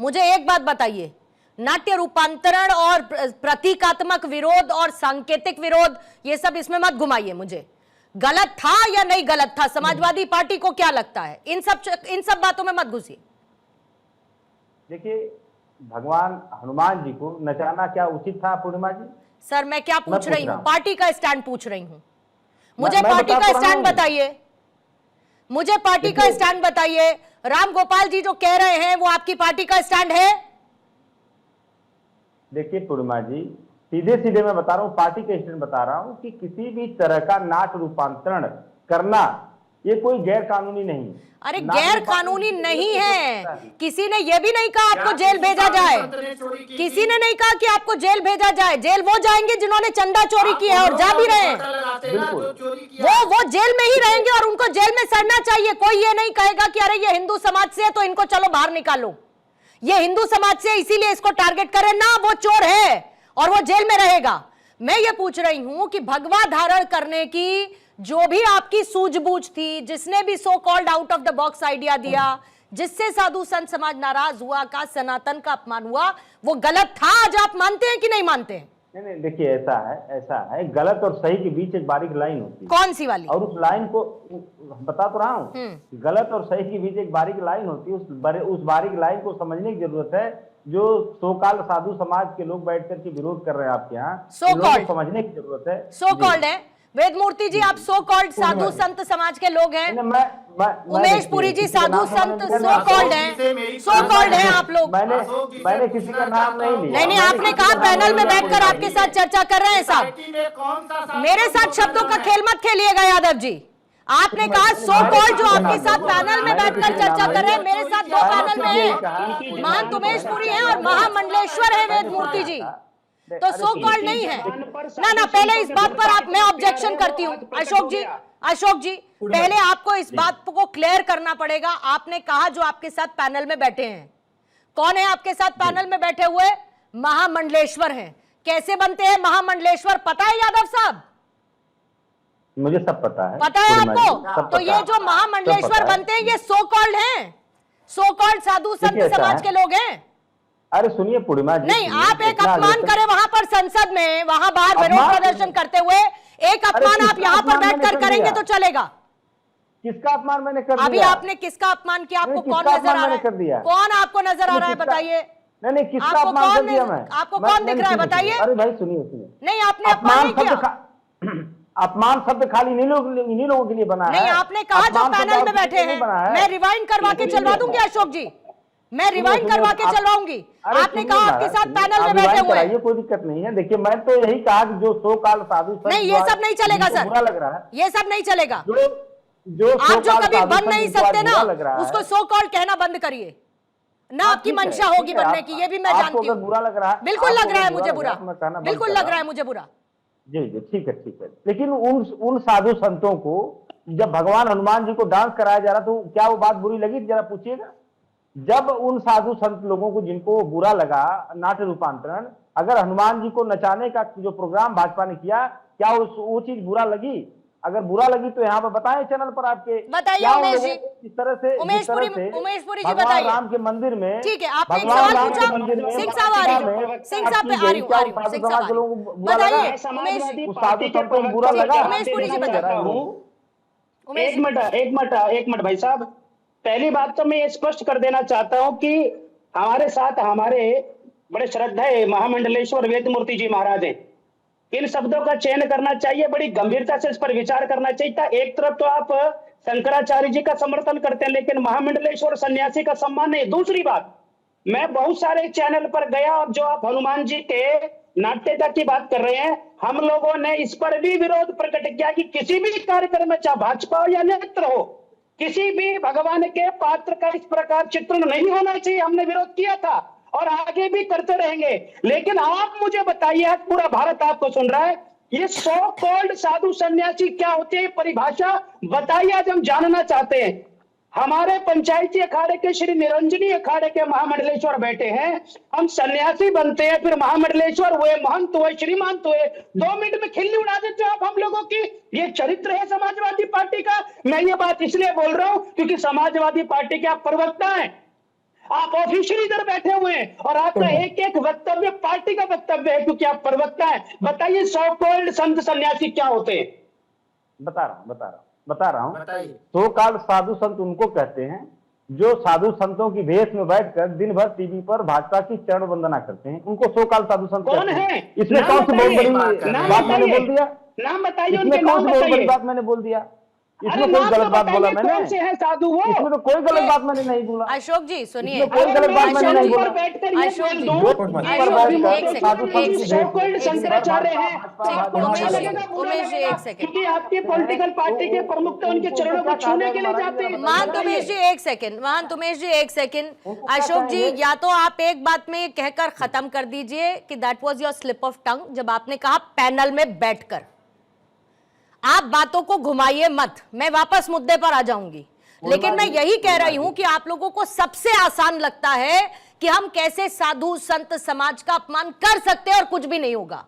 मुझे एक बात बताइए, नाट्य रूपांतरण और प्रतीकात्मक विरोध और सांकेतिक विरोध, ये सब इसमें मत घुमाइए मुझे। गलत था या नहीं गलत था, समाजवादी पार्टी को क्या लगता है, इन सब बातों में मत घुसिए। देखिए, भगवान हनुमान जी को नचाना क्या उचित था पूर्णिमा जी? सर मैं क्या पूछ रही हूँ, पार्टी का स्टैंड पूछ रही हूँ। मुझे पार्टी का स्टैंड बताइए, मुझे पार्टी का स्टैंड बताइए। राम गोपाल जी जो कह रहे हैं वो आपकी पार्टी का स्टैंड है? देखिए पूर्णिमा जी, सीधे सीधे मैं बता रहा हूँ, पार्टी का स्टैंड बता रहा हूँ कि किसी भी तरह का नाट्य रूपांतरण करना ये कोई गैर कानूनी नहीं। अरे गैर कानूनी नहीं है, किसी ने ये भी नहीं कहा आपको जेल भेजा जाए, किसी ने नहीं कहा कि आपको जेल भेजा जाए। जेल वो जाएंगे जिन्होंने चंदा चोरी की है और जा भी रहे हैं, वो जेल में ही रहेंगे और उनको जेल में सड़ना चाहिए। कोई ये नहीं कहेगा कि अरे ये हिंदू समाज से है तो इनको चलो बाहर निकालो, ये हिंदू समाज से इसीलिए इसको टारगेट करें ना, वो चोर है और वो जेल में रहेगा। मैं ये पूछ रही हूं कि भगवा धारण करने की जो भी आपकी सूझबूझ थी, जिसने भी so called out of the box idea दिया, जिससे साधु संत समाज नाराज हुआ, का सनातन का अपमान हुआ, वो गलत था। आज आप मानते हैं कि नहीं मानते हैं? नहीं, देखिए ऐसा है, गलत और सही के बीच एक बारीक लाइन होती है। कौन सी वाली? और उस लाइन को बता तो रहा हूँ, गलत और सही के बीच एक बारीक लाइन होती है। उस बारीक लाइन को समझने की जरूरत है। जो सो कॉल्ड साधु समाज के लोग बैठ करके विरोध कर रहे हैं आपके यहाँ, सो कॉल्ड समझने की जरूरत है। सो कॉल्ड है वेदमूर्ति जी, आप सो कॉल्ड साधु संत समाज के लोग हैं। उमेश पुरी जी साधु संत सो कॉल्ड हैं, सो कॉल्ड हैं आप लोग। मैंने किसी का नाम नहीं लिया। नहीं, आपने कहा पैनल में बैठकर आपके साथ चर्चा कर रहे हैं साहब। मेरे साथ शब्दों का खेल मत खेलिएगा यादव जी। आपने कहा सो कॉल्ड जो आपके साथ पैनल में बैठकर चर्चा कर रहे हैं, मेरे साथ दो पैनल में है, महंत उमेश पुरी है और महामंडलेश्वर है वेदमूर्ति जी, तो सो कॉल्ड नहीं है ना। पहले इस बात पर मैं ऑब्जेक्शन करती हूँ अशोक जी, पहले आपको इस बात को क्लियर करना पड़ेगा। आपने कहा जो आपके साथ पैनल में बैठे हैं, कौन है आपके साथ पैनल में बैठे हुए? महामंडलेश्वर हैं। कैसे बनते हैं महामंडलेश्वर पता है यादव साहब? मुझे सब पता है। पता है आपको? तो ये जो महामंडलेश्वर बनते हैं ये सो कॉल्ड हैं, सो कॉल्ड साधु संत समाज के लोग हैं। अरे सुनिए पूर्णिमा जी, नहीं, आप एक अपमान करें वहां पर संसद में, वहां बाहर विरोध प्रदर्शन करते हुए, एक अपमान आप यहाँ पर बैठकर करेंगे तो चलेगा। किसका अपमान मैंने कर दिया? अभी आपने किसका अपमान किया? आपको कौन नजर आ रहा है? कौन आपको नजर आ रहा है बताइए? नहीं, किसका अपमान कर दिया मैं? आपको कौन दिख रहा है बताइए? अरे भाई सुनिए, नहीं आपने अपमान नहीं किया। अपमान शब्द खाली इन्हीं लोगों के लिए बना है। नहीं, आपने कहा जो पैनल में बैठे हैं, मैं रिवाइंड करवा के चलवा दूंगी अशोक जी, मैं रिवाइंड करवा के चलवाऊंगी। आपने कहा आपके साथ पैनल में बैठे हुए हैं, कोई दिक्कत नहीं है। देखिए मैं तो यही कहा कि जो सो कॉल्ड साधु नहीं, ये सब नहीं चलेगा सर, बुरा लग रहा है, ये सब नहीं चलेगा। जो आप जो कभी बन नहीं सकते ना, उसको सो कॉल्ड कहना बंद करिए ना। आपकी मंशा होगी बनने की, ये भी मैं जानती हूँ। बुरा लग रहा है, बिल्कुल लग रहा है मुझे बुरा, बिल्कुल लग रहा है मुझे बुरा। जी ठीक है। लेकिन उन साधु संतों को जब भगवान हनुमान जी को डांस कराया जा रहा तो क्या वो बात बुरी लगी? जरा पूछिएगा। जब उन साधु संत लोगों को जिनको बुरा लगा नाट्य रूपांतरण, अगर हनुमान जी को नचाने का जो प्रोग्राम भाजपा ने किया, क्या वो चीज बुरा लगी? अगर बुरा लगी तो यहाँ पर बताएं चैनल पर आपके, बताइए उमेश जी। इस तरह से उमेश पुरी जी बताइए। राम के मंदिर में, ठीक है, आपने एक सवाल पूछा। सिंह साहब आ रही हूँ, सिंह साहब पे आ रही हूँ, सिंह साहब बताइए। उमेश बुरा लगा? उमेश पुरी जी बताइए। एक मिनट भाई साहब, पहली बात तो मैं ये स्पष्ट कर देना चाहता हूं कि हमारे साथ हमारे बड़े श्रद्धेय महामंडलेश्वर वेदमूर्ति जी महाराज हैं। इन शब्दों का चयन करना चाहिए, बड़ी गंभीरता से इस पर विचार करना चाहिए था। एक तरफ तो आप शंकराचार्य जी का समर्थन करते हैं, लेकिन महामंडलेश्वर सन्यासी का सम्मान नहीं। दूसरी बात, मैं बहुत सारे चैनल पर गया और जो आप हनुमान जी के नाट्यता की बात कर रहे हैं, हम लोगों ने इस पर भी विरोध प्रकट किया कि किसी भी कार्यक्रम में, चाहे भाजपा हो या नेत्र हो, किसी भी भगवान के पात्र का इस प्रकार चित्रण नहीं होना चाहिए। हमने विरोध किया था और आगे भी करते रहेंगे। लेकिन आप मुझे बताइए, आज पूरा भारत आपको सुन रहा है, ये सो कॉल्ड साधु सन्यासी क्या होते हैं, परिभाषा बताइए, आज हम जानना चाहते हैं। हमारे पंचायती अखाड़े के श्री निरंजनी अखाड़े के महामंडलेश्वर बैठे हैं, हम सन्यासी बनते हैं, फिर महामंडलेश्वर हुए, महंत हुए, श्रीमंत हुए, 2 मिनट में खिल्ली उड़ा देते हो आप हम लोगों की। ये चरित्र है समाजवादी पार्टी का। मैं ये बात इसलिए बोल रहा हूं क्योंकि समाजवादी पार्टी के आप प्रवक्ता हैं। आप ऑफिशियली इधर बैठे हुए हैं और आपका एक एक वक्तव्य पार्टी का वक्तव्य है, क्योंकि आप प्रवक्ता हैं। बताइए सो कॉल्ड संत सन्यासी क्या होते हैं? बता रहा हूँ। सो कॉल्ड साधु संत उनको कहते हैं जो साधु संतों की भेष में बैठकर दिन भर टीवी पर भाजपा की चरण वंदना करते हैं, उनको सो कॉल्ड साधु संत कौन कहते हैं। है? इसमें नाम कौन सी बहुत बड़ी नाम बात मैंने बताइए। बोल दिया? नाम बताइए, इसमें उनके कौन नाम सी बहुत बड़ी बताइए। बात मैंने बोल दिया? अरे इसमें कोई नाम गलत तो बात बोला बताइए, मैंने? कौन से हैं साधु वो? इसमें तो कोई गलत बात मैंने नहीं बोला। अशोक जी सुनिए, इसमें कोई गलत बात मैंने नहीं बोला। बैठकर ये अशोक बोल जी, दूं, जो ये अशोक जी, जो एक सेकंड, जो एक सो कॉल्ड सेकंड, शंकराचार्य हैं, तो ठीक, आपको अच्छा उमेश जी, लगेगा, बुरा उमेश जी, लगेगा? एक सेकंड। क्योंकि आपकी पॉलिटिकल पार्टी के प्रमुख तो उनके चरणों को छूने के लिए जाते हैं। महंत उमेश जी एक सेकंड, महंत उमेश जी एक सेकंड। अशोक जी, या तो आप एक बात में कहकर खत्म कर दीजिए कि that was your slip of tongue, जब आपने कहा पैनल में बैठकर। आप बातों को घुमाइए मत, मैं वापस मुद्दे पर आ जाऊंगी। लेकिन मैं यही कह रही हूं कि आप लोगों को सबसे आसान लगता है कि हम कैसे साधु संत समाज का अपमान कर सकते हैं और कुछ भी नहीं होगा।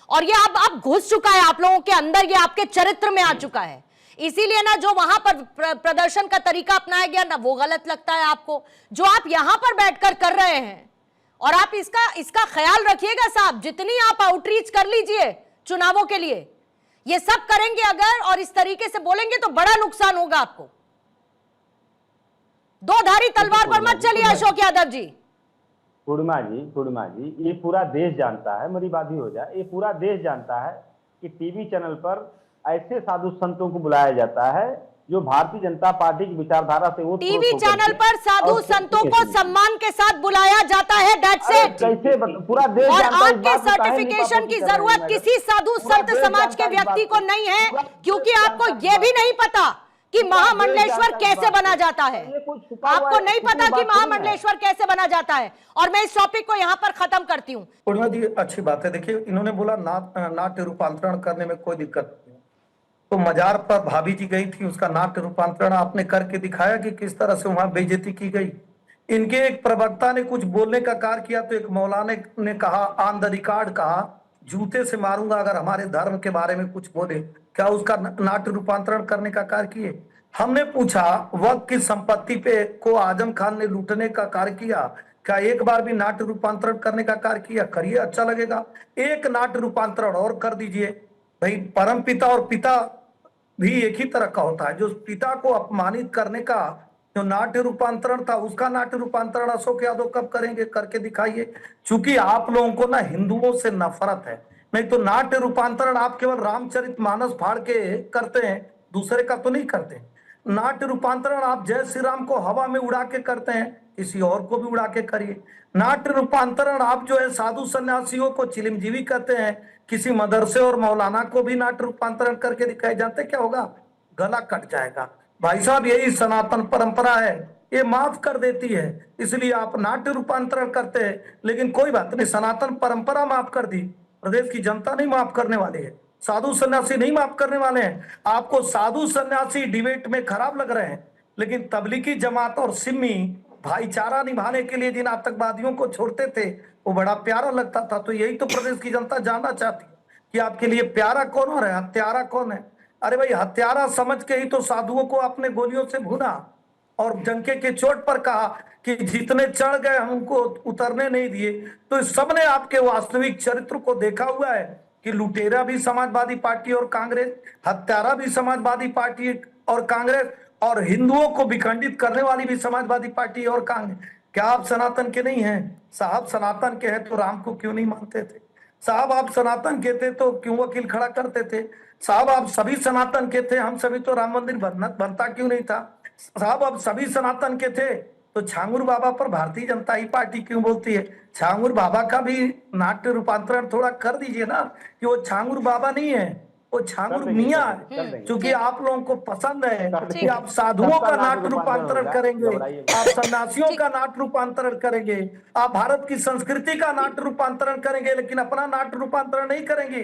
और ये अब घुस चुका है आप लोगों के अंदर, ये आपके चरित्र में आ चुका है। इसीलिए ना जो वहां पर प्रदर्शन का तरीका अपनाया गया ना वो गलत लगता है आपको, जो आप यहां पर बैठकर कर रहे हैं। और आप इसका ख्याल रखिएगा साहब, जितनी आप आउटरीच कर लीजिए चुनावों के लिए, ये सब करेंगे अगर और इस तरीके से बोलेंगे तो बड़ा नुकसान होगा आपको। दो धारी तलवार पर मत चलिए अशोक यादव जी। पूर्णिमा जी, ये पूरा देश जानता है, मेरी बात ही हो जाए, ये पूरा देश जानता है कि टीवी चैनल पर ऐसे साधु संतों को बुलाया जाता है जो भारतीय जनता पार्टी की विचारधारा से वो टीवी चैनल पर साधु संतों को सम्मान के साथ बुलाया जाता है, दैट्स इट। कैसे पूरा देश और जानता है, इस आपके बात में काहे नहीं सर्टिफिकेशन की पापोशी कर रहे हैं जरूरत मैडम? किसी साधु पूरा संत देश समाज जानता के है इस व्यक्ति बात को को। नहीं है, पूरा देश क्योंकि आपको जानता यह है। भी नहीं पता कि महामंडलेश्वर कैसे बना जाता है। ये कुछ छुपा हुआ आपको है, नहीं किसी पता कि बात थोड़ी है। महामंडलेश्वर कैसे बना जाता है। और मैं इस टॉपिक को यहां पर खत्म करती हूं। पूर्णिमा जी अच्छी बात है। देखिए इन्होंने बोला नाट्य रूपांतरण करने में कोई दिक्कत नहीं। तो मजार पर भाभी जी गई थी, उसका नाट्य रूपांतरण आपने करके दिखाया कि किस तरह से वहां बेइज्जती की गई। इनके एक प्रवक्ता ने कुछ बोलने का कार्य किया तो एक मौलाना ने कहा, ऑन द रिकॉर्ड कहा, जूते से मारूंगा अगर हमारे धर्म के बारे में कुछ बोले। क्या उसका नाट्य रूपांतरण करने का कार्य किए? हमने पूछा वक्त की संपत्ति पे को आजम खान ने लूटने का कार्य किया, क्या एक बार भी नाट्य रूपांतरण करने का कार्य किया? करिए, अच्छा लगेगा। एक नाट्य रूपांतरण और कर दीजिए भाई। परम पिता और पिता भी एक ही तरह का होता है। जो पिता को अपमानित करने का जो नाट्य रूपांतरण था, उसका नाट्य रूपांतरण अशोक यादव कब करेंगे? करके दिखाइए। चूंकि आप लोगों को ना हिंदुओं से नफरत है, नहीं तो नाट्य रूपांतरण आप केवल रामचरितमानस फाड़ के करते हैं, दूसरे का तो नहीं करते। नाट्य रूपांतरण आप जय श्री राम को हवा में उड़ा के करते हैं, किसी और को भी उड़ा के करिए। नाट्य रूपांतरण आप जो है साधु सन्यासियों को चिलिमजीवी कहते हैं, किसी मदरसे और मौलाना को भी नाट्य रूपांतरण करके दिखाए। जानते क्या होगा? गला कट जाएगा। भाई साहब यही सनातन परंपरा है, ये माफ कर देती है, इसलिए आप नाट्य रूपांतरण करते हैं। लेकिन कोई बात नहीं, सनातन परंपरा माफ कर दी, प्रदेश की जनता नहीं माफ करने वाली है, साधु सन्यासी नहीं माफ करने वाले हैं। आपको साधु सन्यासी डिबेट में खराब लग रहे हैं, लेकिन तबलीगी जमात और सिम्मी भाईचारा निभाने के लिए जिन आतंकवादियों को छोड़ते थे वो बड़ा प्यारा लगता था। तो यही तो प्रदेश की जनता जानना चाहती है कि आपके लिए प्यारा कौन और है, हत्यारा कौन है। अरे भाई, हत्यारा समझ के ही तो साधुओं को अपने गोलियों से भुना और डंके के चोट पर कहा कि जितने चढ़ गए हमको उतरने नहीं दिए। तो सबने आपके वास्तविक चरित्र को देखा हुआ है कि लुटेरा भी समाजवादी पार्टी और कांग्रेस, हत्यारा भी समाजवादी पार्टी और कांग्रेस, और हिंदुओं को विखंडित करने वाली भी समाजवादी पार्टी और कांग्रेस। क्या आप सनातन के नहीं हैं? साहब सनातन के हैं तो राम को क्यों नहीं मानते थे? साहब आप सनातन के थे तो क्यों वकील खड़ा करते थे? साहब आप सभी सनातन के थे, हम सभी तो राम मंदिर बनता क्यों नहीं था? साहब आप सभी सनातन के थे तो छांगुर बाबा पर भारतीय जनता पार्टी क्यों बोलती है? छांगुर बाबा का भी नाट्य रूपांतरण थोड़ा कर दीजिए ना, कि वो छांगुर बाबा नहीं है, वो छांगुर मियां है। क्योंकि आप लोगों को पसंद है कि आप साधुओं का नाट्य रूपांतरण करेंगे, आप सन्यासियों का नाट्य रूपांतरण करेंगे, आप भारत की संस्कृति का नाट्य रूपांतरण करेंगे, लेकिन अपना नाट्य रूपांतरण नहीं करेंगे।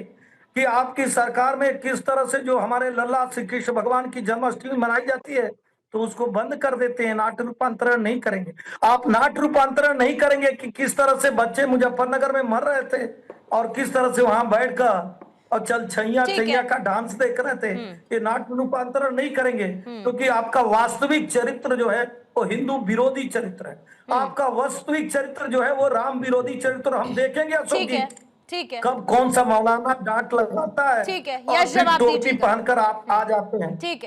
कि आपकी सरकार में किस तरह से जो हमारे लल्ला श्री कृष्ण भगवान की जन्माष्टमी मनाई जाती है तो उसको बंद कर देते हैं, नाट्य रूपांतरण नहीं करेंगे। आप नाट्य रूपांतरण नहीं करेंगे कि किस तरह से बच्चे मुजफ्फरनगर में मर रहे थे और किस तरह से वहां बैठकर और चल छैया का डांस देख रहे थे। ये नाट्य रूपांतरण नहीं करेंगे, क्योंकि आपका वास्तविक चरित्र जो है वो हिंदू विरोधी चरित्र है। आपका वास्तविक चरित्र जो है वो राम विरोधी चरित्र हम देखेंगे अशोक ठीक जी। है, ठीक है, कब कौन सा मौलाना डांट लगाता है ठीक है, और यश फिर जवाब टोपी दीजिएगा। पहनकर आप आ जाते हैं। ठीक है।